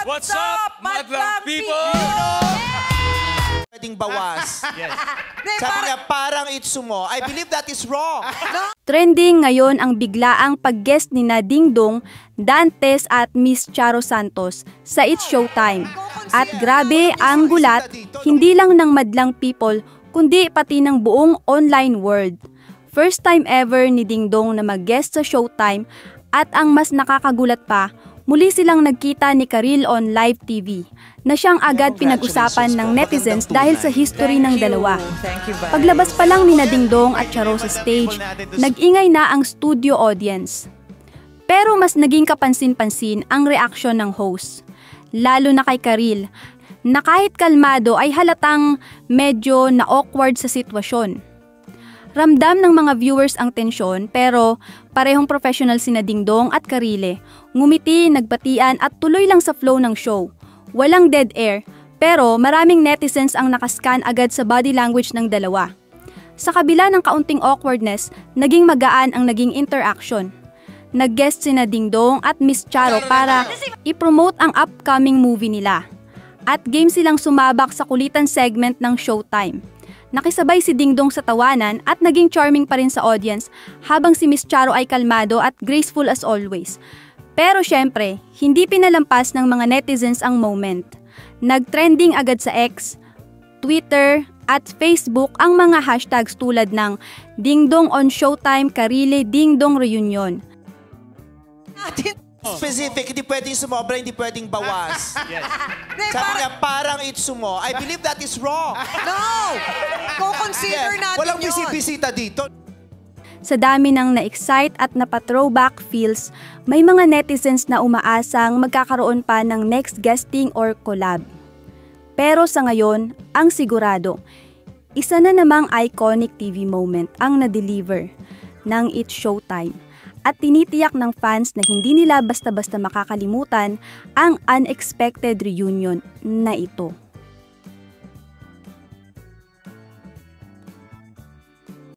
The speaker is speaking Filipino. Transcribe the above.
What's up, madlang people? Pwedeng bawas. Yes. Sabi niya, parang itsumo. I believe that is wrong. Trending ngayon ang biglaang pag-guest ni Ding Dong, Dantes at Miss Charo Santos sa It's Showtime. At grabe ang gulat, hindi lang ng madlang people, kundi pati ng buong online world. First time ever ni Ding Dong na mag-guest sa Showtime at ang mas nakakagulat pa, muli silang nagkita ni Karil on live TV na siyang agad pinag-usapan ng netizens dahil sa history ng dalawa. Paglabas pa lang ni Ding Dong at Charo sa stage, nag-ingay na ang studio audience. Pero mas naging kapansin-pansin ang reaksyon ng host, lalo na kay Karil, na kahit kalmado ay halatang medyo na-awkward sa sitwasyon. Ramdam ng mga viewers ang tensyon pero parehong professional sina Ding Dong at Karile. Ngumiti, nagbatian at tuloy lang sa flow ng show. Walang dead air pero maraming netizens ang nakascan agad sa body language ng dalawa. Sa kabila ng kaunting awkwardness, naging magaan ang naging interaction. Nag-guest sina Ding Dong at Miss Charo para i-promote ang upcoming movie nila. At game silang sumabak sa kulitan segment ng Showtime. Nakisabay si Ding Dong sa tawanan at naging charming pa rin sa audience habang si Miss Charo ay kalmado at graceful as always. Pero syempre, hindi pinalampas ng mga netizens ang moment. Nag-trending agad sa X, Twitter at Facebook ang mga hashtags tulad ng Ding Dong on Showtime Karile Ding Dong Reunion. Specific, hindi pwedeng sumobra, hindi pwedeng bawas. Yes. Sabi niya, parang itsumo. I believe that is wrong. No! Consider natin Walang yun. bisita dito. Sa dami ng na-excite at napa-throwback feels, may mga netizens na umaasang magkakaroon pa ng next guesting or collab. Pero sa ngayon, ang sigurado, isa na namang iconic TV moment ang na-deliver ng It's Showtime. At tinitiyak ng fans na hindi nila basta-basta makakalimutan ang unexpected reunion na ito.